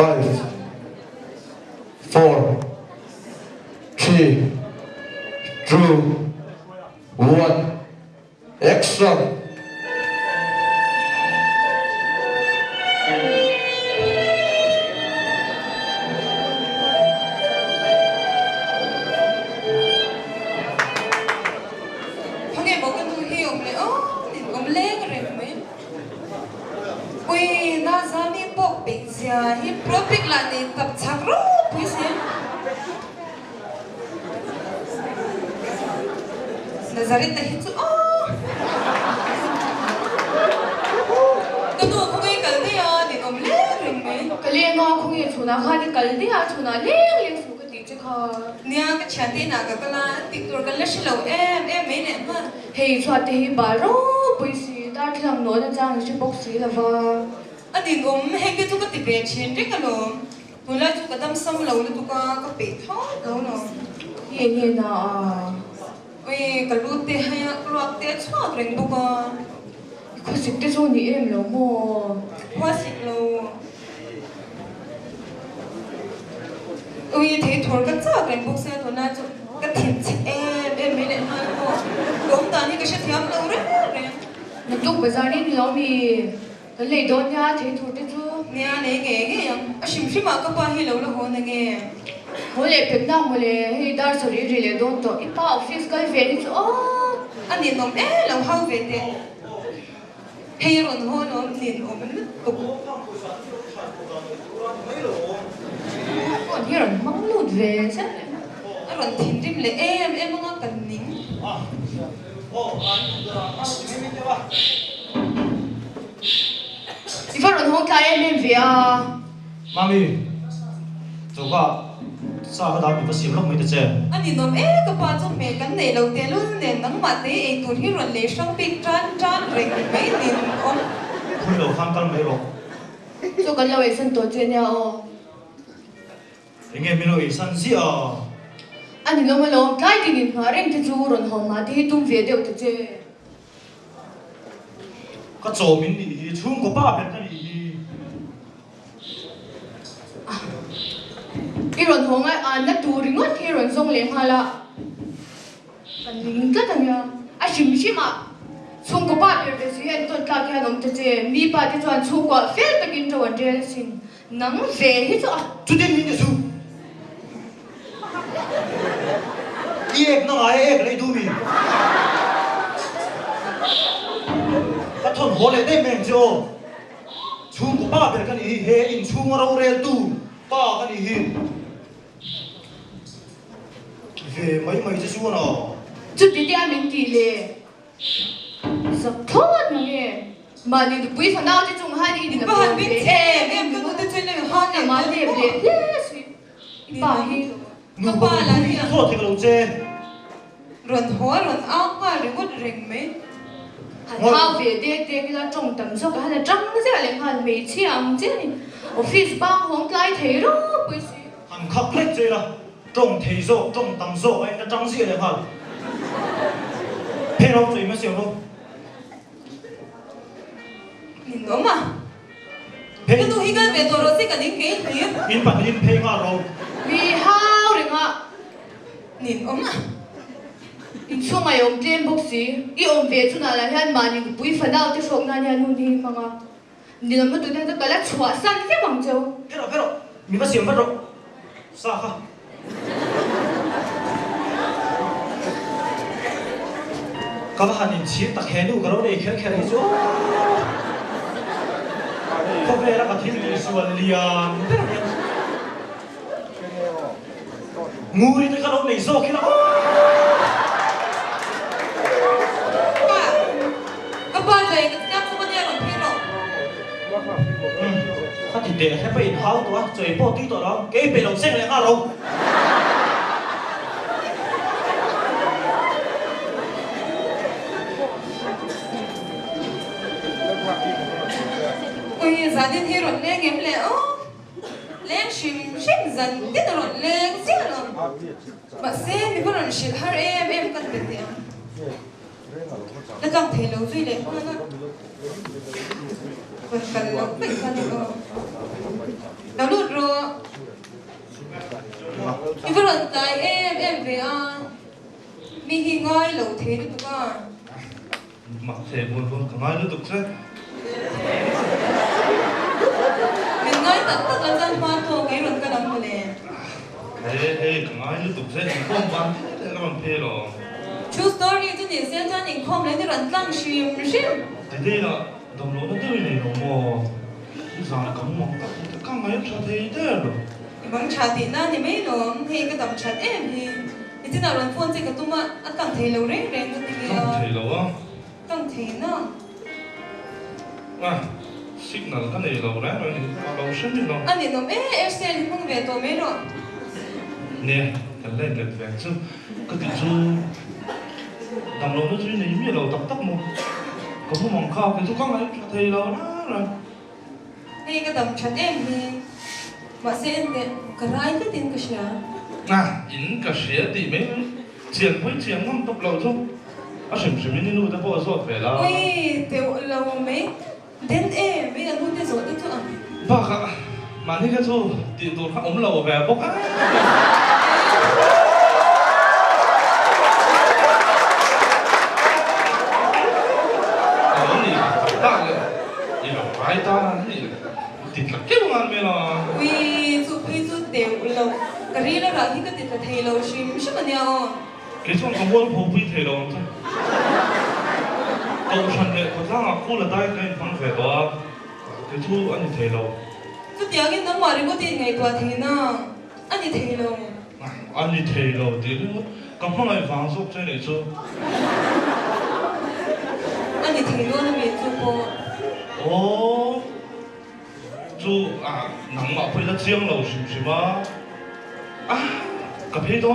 5, 4, 3, 2, 1, action! Hi propik la ni tap chakro puisi Nazaret ta hitu oh Tadu khungai kalde ya ni omle ringme kali nga khungai chuna khani kalde ya chuna le su ka ti che kha nia ka chante na ka kala tiktor kala shilo em me ne ma hei chwa te hi baro puisi ta thlang no na chang shi box si la va Ani ngom henge tu ka tipe chen ring ano Tula tu ka dam sam lo tu ka pe tho lo no ye na Oi ka lu te haya klok te chwa ring bu ka ko sik te so ni em lo mo Wa sik lo Oi the thor ka cha ring bu se to na chu ka thin chi em me ne ma ko Dom ta ni ka she thiam lo re na tuk bazar ni lo mi lấy đón nha thế thôi thế chứ nè này nghe yang sim sim mà các bạn hiểu là hồ này nghe hồ lệ Việt Nam hồ lệ hay đa số đi lấy đón to ít pa office cái về đi chứ anh nhìn ông lòng hao về thế hay rồi hồ nó nhìn ông tục còn here mong lụt về chứ rồi thìn rim lệ em không cần nín đi vào rồi hôm nay em về à Mami, chỗ có sao cái đó mình có xỉu lúc mấy đứa trẻ? anh nhìn ông các bạn trong mẹ cái này đầu tiên luôn nè nắng mặt đấy ấy tụi hi rồi lấy xong pin tràn rồi mấy nhìn ông Khui đồ khăn cân mấy rồi. chỗ cái lâu ấy sân tổ chuyên nhau Anh em mình rồi sân gì à? anh nhìn lâu mà lâu cái thì nhìn hóa rèn thì chú rồi hôm mà thì tung về đều tự chơi Cái chỗ mình đi chung có ba bên cái đi. 이런 홍아 안나 두링어 티런 송랭 하라 간링가다냐 아 심심아 송고 바베베스 헨돈 타게 하놈 테제 미바데 전 송고 펠베긴 저 원데신 낭 베히죠 주된 민대 수. 이액 너 아예 액 lấy 두미. Cái thôn hồ lệ đây mình cho. Chung có ba bên cái đi he in chung ở đâu rel tu. Ba cái đi he. Về mấy mấy chứ xua nào. chút đi dia mình kỳ lệ sắp thốt nè mà đi được quý phần nào chứ chung hai đi đi các bạn biết em cứ tự chơi lên hoa này mà đẹp lệ bà hi các bạn là gì Thôi thì cái đầu chê. rồi hoa rồi áo hoa rồi quất rình mấy thao về đây đây cái là trồng tầm số cái là trắng cái là hàng mấy chiang chứ office bang hong cái thế đó quý sĩ Hàng khắp hết chê là. Trông thấy rộ, trông tầm rộ anh đã trắng gì đấy hả? Thế đâu rồi mới xỉu đâu. nhìn đúng mà cái tôi hi cái về tôi rồi cái những cái gì In bản in phê ngà rồi. vì hao rồi ngạ nhìn đúng mà in chung ngày ông trên bốc sĩ y ông về chung là hiện mà những bụi phần nào thì sống nào hiện đi mà ngạ đi làm乜tụi nó cái là chua sang cái bằng châu Thế rồi. Mình có xỉu mất rồi. Sao hả? Các bạn nhìn chỉ tắc hẹn đủ cái đó để khéo đấy chứ. Có vẻ là cái thiên lý xuân liền. Ngồi thì cái đó này sao khi nào? các bạn về cái nhắc của mình là thế rồi Các thì để hết phải haoตัวrồi bỏ tíตัวđó cái bể đầu xe này ngã rồi. ôi gia đình thì rồi lên em lẽ lên sim dần tiết rồi lên xí rồi mà xem mình có rồi shit har em cần biết tiền nó càng thấy lâu duy lệ hơn phần cần lắm phải cần được nó lụt rồi cái phần lần tại em về mi hi ngoi lẩu thế được không mặc thể buồn buồn cả ngay liên tục chứ mình ngoi tận tận là dân hoa thô cái lần cái đống này ê cả ngay liên tục chứ không bán thế là bằng phê rồi true story chứ nhìn xem cho nhìn không lấy cái lần tăng stream thế đây là đồng lúa nó tươi này nó mò rằng cắm mỏng các ngày cho thấy thế rồi bằng trà thì na thì mấy nó thì cái tầm trà em thì thế nào lần phone chỉ cái tụi mà ăn càng thấy lâu rèn rèn cái gì không thể đâu á càng thấy nó signal cái này lâu đấy rồi lâu sớm đi đâu anh thì nó em xem thì không về tôi mấy rồi nè cái này là về chứ cái gì chứ đồng lúa nó tươi này như là tập tấp một có một mỏng khao cái chú các ngày cho thấy lâu đó rồi thì cái tầm trà em thì mà xem thì cái rai cái tiền cái gì in cái xe thì mấy tiền với tiền không tập lâu chứ xem mình đi nuôi tập bao giờ về là ui tiểu lâu mấy đến em bây giờ nuôi cái rồi đấy thôi bác ạ mà cái chú thì tôi ống lầu về bốc á ini tak le ini phải ta ini thịt là cái món này là ui chú tiểu lâu cái gì đó là cái tiền là thầy lâu stream sao mà nhau cái chuyện có muốn phổ biến thế đâu chứ câu chuyện này có rằng là cô là đại cái phong về đó cái chú anh thế đâu chú tiểu cái nó mà có tiền ngày qua thầy nó anh thì thầy lâu anh thế đâu thì cầm phong lại vàng sốt trên này chứ anh thì thầy luôn là vì chú cô ồ chú nắng mà phải là riêng lâu xíu mà cà phê thôi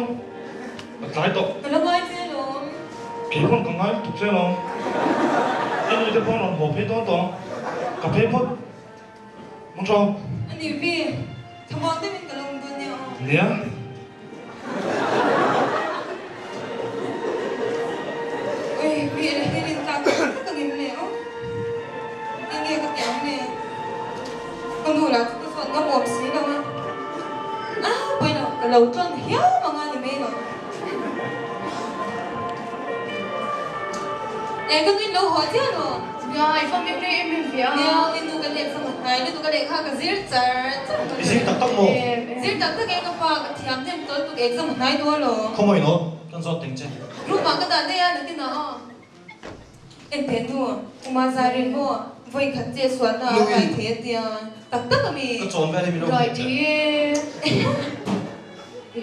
trái to cái nó gọi thế luôn cái con còn ngay thực sự không anh nuôi cái con nó hồ phê to cà phê phốt muốn cho anh thì vì thằng bọn tôi mình cả lòng tôi nhau nhé ui vì là cái điện thoại cái game này anh nghe cái tiếng này con đủ là cái phần nó bột xí đâu bây giờ cái lâu chân hiếu mà ngon thì mấy rồi em có tin lâu hỏi chứ rồi Rồi, phong miệng đi em miệng phía nếu tin tụ cái điện xong một ngày nếu tụ cái điện khác cái giết chả cái gì tắc tắc mồ giết chả tất cả nó qua cái thiam thêm tới tụ cái xong một ngày thôi rồi không phải nó con giọt tình chứ lúc mà cái đàn đây là cái nào em thấy nữa mà gia đình nữa với khát chế xoắn là cái thế thì tất tất là mình cái tròn về thì mình đâu Rồi thì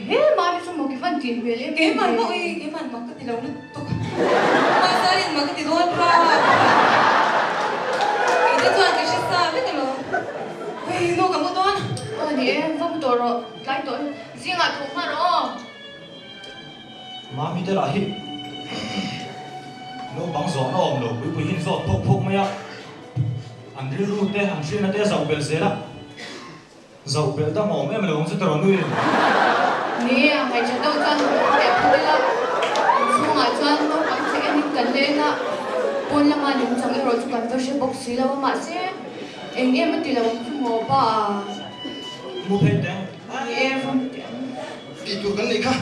thế mà bây giờ một cái phần tiền về lên cái mà nó cái mà cái gì đâu nó tụ mà gia đình mà cái gì đó ra cái cho anh cái shit sao biết cái nó ui nó cảm ơn tôi thì em phong tổ rồi lại tổ riêng là thuộc mà rồi má mi thế là hít nó bằng gió nó ổn rồi quý hít gió phộc mày ạ anh đi luôn thế anh xuyên là thế giàu bền dễ lắm giàu bền ta mỏng em là không sẽ tròn nuôi nè mày chẳng đâu chân đẹp thôi lắm xong mà chân nó vẫn sẽ đi cần lên ạ buồn là mà những chẳng rồi chụp ảnh tôi sẽ bốc xí đâu mà sẽ em mới tìm là một cái mồ bà mua hết đấy em không đi chụp cái này khác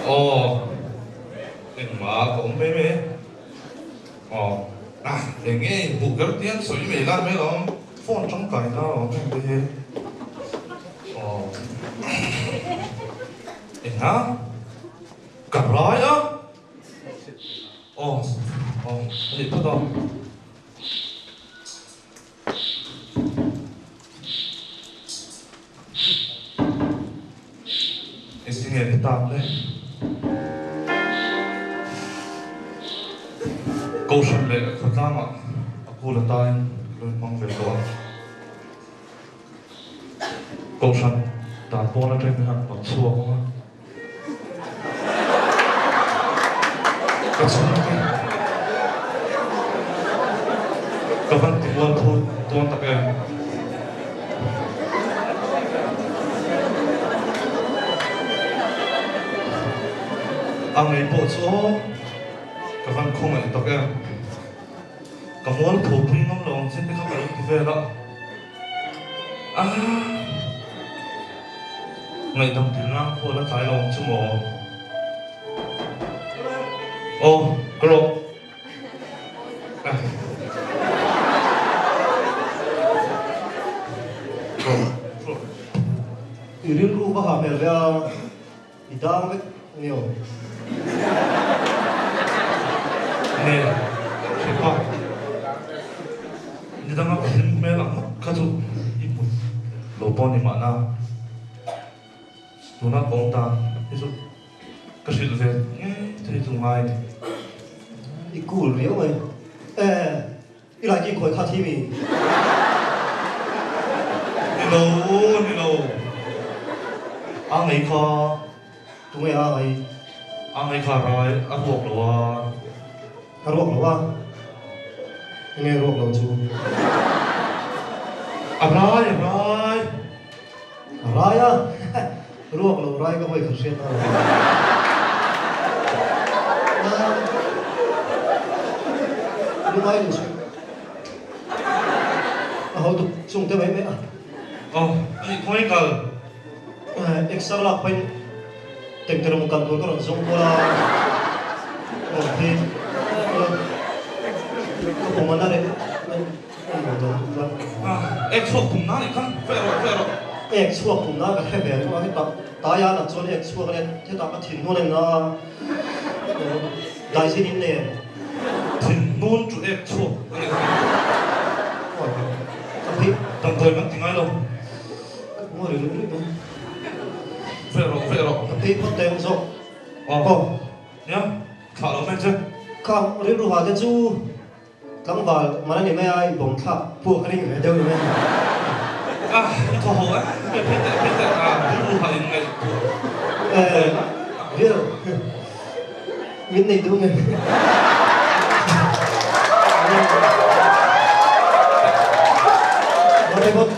ồ em mà cũng mê mê để nghe vụ cái tiếng suy mê lan mấy đó phone trong cài tao cái gì em hả cả rồi á cái gì đó em xin nghe cái tạm đấy câu chuyện này thật ra mà cô là tai luôn mang về đó câu chuyện đã bỏ ra trên hàng bằng xua không cái chuyện này các bạn tìm tuan tắc em ang ay po so kavan kong ay ito kaya kamual po pinong long sin ka kayo tivela ngay dam tinang po na tayo long sumo oh girl Irin rupa hamil ya idang niyo. 네, 제가 니다가 매랑 가서 이뭐 로번이 많아 누나 공단 해서 그래도 돼 되게 좀 많이 Ikul riu mày. Ilai ki khoi kha thi mi. 니로 아메리카 Tu mày a mày 아메리카 라이 아부ộc rồi a ruok lo wa. Nghe ruok lo chu. 아브라이 Raya. Ruok lo rai ka hoi khar shen na. Lu mai lu chu. Hầu tu chung te mai me a. 아니 보니까 Extra la pen tek terung kan tu kan zong bola. Oke. Ko mana re. 엑소 봄나니까 페로 X suộc cũng đã cái bé nó cái ta ya là cho X suộc này thế ta có thìn luôn là đại diện này 뒷눈 주 엑소 tapi 당도면 띵하ilo mua được nữa 페로 tapi có tiền rồi 야 가로 멘트 không riêng đồ hòa cái chú cắm vào mà nó mấy ai bồng tháp buộc cái này người đâu nữa 이거 뭐야? 펜트 누구 하는 게 riêng miếng này đúng không nó thấy không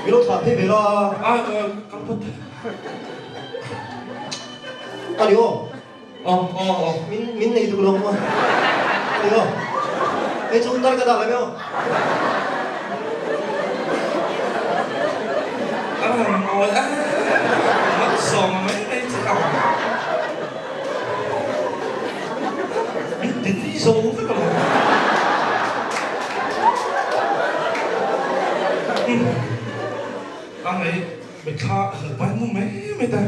이렇게 앞에 배라 깜빡 아니요 어 민네 이도 그런 거 아니요 왜 좋은 날가 나가면 뭐야? 맞어 mấy thằng tính đi số với còn anh ấy mày kha hở bay mua mấy ta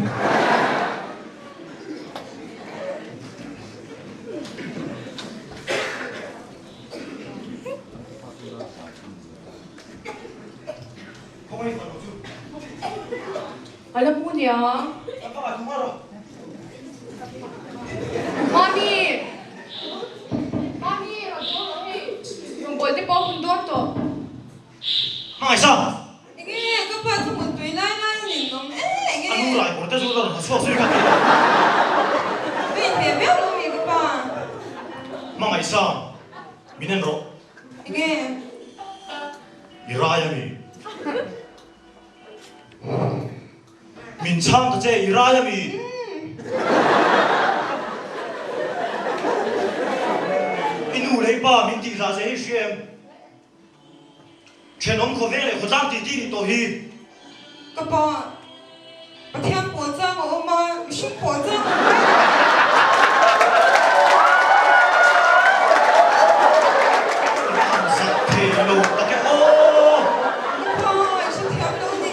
Alam mo niya? Mami! Mami! Yung bolte po akong doto. Mai sao 이게 아까 좀 어떻게 나가는 놈? 이게 anh lại của ta rồi nó suốt suy cả 왜 대변 놈이 이거 봐. mai sao minen ro 이게 iraya mi min cham ta che iraya mi inu lei pa min ti ra se shem chen ông có vẻ là có trang tí tí tổ hi 아까 봐. 태양 보자 엄마 신 보자. sạch thì lục ta cái ô 아빠 신 태양 너니.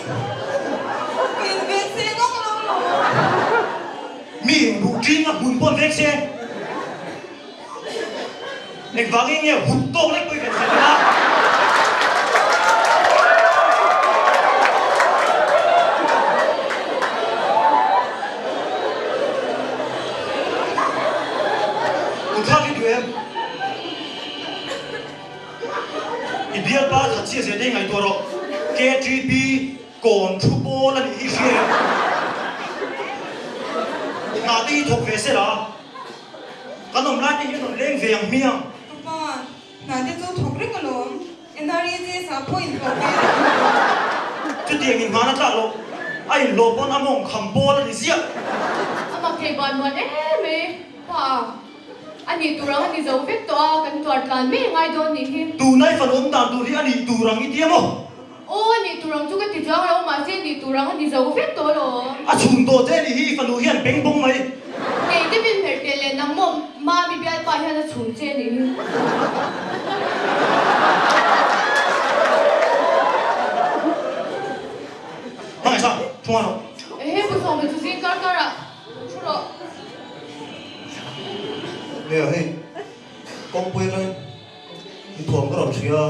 왜 생각을 mi đủ chín là bùn bồn vét xe nên vắng nghe hụt to lấy quay về xe đó biết ba thật chia sẻ đây ngày tuổi đó KGB còn chú bố là đi xe ngã đi thuộc về xe đó cái nồng lát như nồng lên về hàng miệng 아빠 나한테 좀 적는 걸로 옛날에 이제 사포인 거. cái tiền nghìn hóa nó trả lộ ai lo pon among khambol ni zia ama thei ban mon me pa ani turang ani zo vek to a kan tuar kan me ngai don ni hi tu nai fan dan tu ri ani tu rang i tiamo o ani turang chu ka ti jang lo ma se ni turang ani zo vek to lo a chun to te ni hi fan hian peng bong mai nei te bin pher te le nang mom ma mi bial pa hian a chun che ni mai sa chung ano he bu song be chu sin kar kar a chu lo nè hey con quên rồi đi thuồng có làm gì à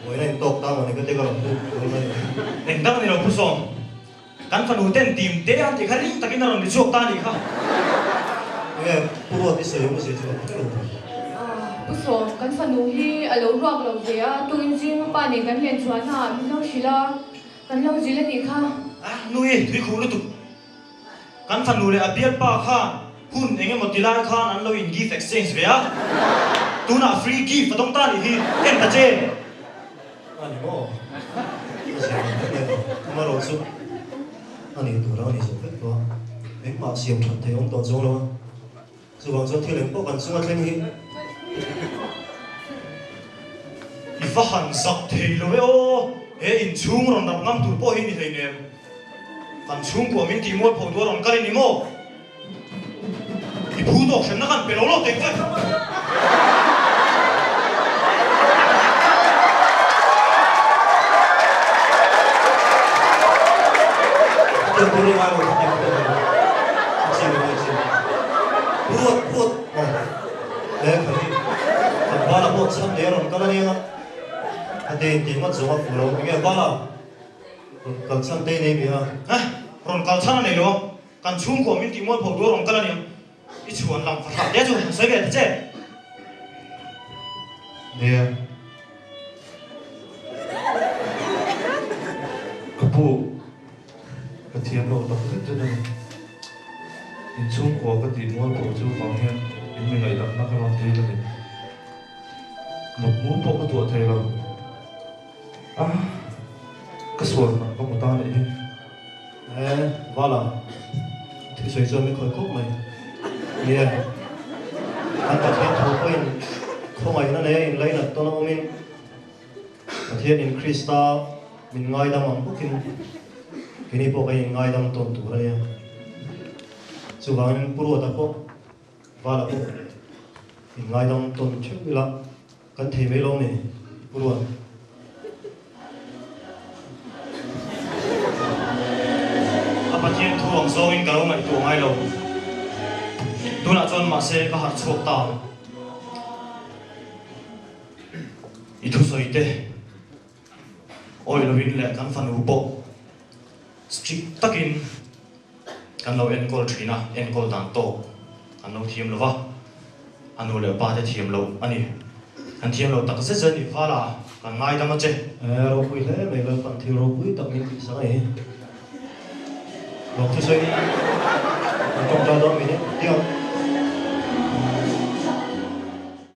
mỗi này tộc ta mà này cái cái làm gì eng dang ni lo pusom kan fan ten tim te an ti khari takin ron ni chok ta ni kha nè puro đi sử dụng cái gì thì không được bu song kan fanu hi a lo ruak lo ve a tu in jing pa ni kan hian chuan ha mi lo shila kan lo jil ni kha à nuôi thui khu lu tu kan fan le a bial pa kha hun enge motila khan an lo in gift exchange ve a tu na free gift dong ta ni hi en ta che 아니 뭐 mà rồi xuống anh ấy tụi nó anh ấy xuống hết rồi em mà xiêm thật thì ông toàn xuống rồi dù bằng dân thì lấy bộ bàn xuống ăn lên hi i fa han sak thei lo ve o e in chung ron dam ngam tu po hi ni thei ne kan chung ko min ti mo pho do ron kal ni mo i phu to shen na kan pe lo te fa tôi tôi đi vào rồi chị buốt để phải làm ba là buốt xong để rồi có này không anh tìm mất số phụ lỗ cái ba là còn xong đây này bây giờ ha ron kal chana nei lo kan chung ko min ti mo pho do ron kal ni i chuan lam fa de chu sai ve che nè cái bộ cái thiệp lộ tập rất cho nên in chung của cái tiền mua của chú vào hen in mình ngày tập nó cái bằng thế là gì một mũ bộ cái tuổi thầy là à cái số mà có một ta này ba là thì xây cho mình khỏi cốc mày yeah anh ta thấy thấu quên không ai nó này lấy là tôi nói mình thiên in Krista mình ngay đang làm booking cái này bộ cái ngay đang tuần tu rồi dù bạn puru ta bộ và là bộ mình ngay đang tuần trước bị lắm cần thấy mấy lâu này puru apa thiên thuồng zo in galo ngai tu ngai lo tu na chon ma se ka har chok ta i thu soi te oi lo win le kan fan u bo strict takin kan lo en kol thina en kol dan to kan lo thiam lo wa anu le pa te thiam lo ani kan thiam lo tak se se ni fa la kan ngai da ma che rồi quỳ lễ này là phần thiếu rồi quỳ tập mình bị sao này rồi tôi xây trong trò đó mình đấy tiêu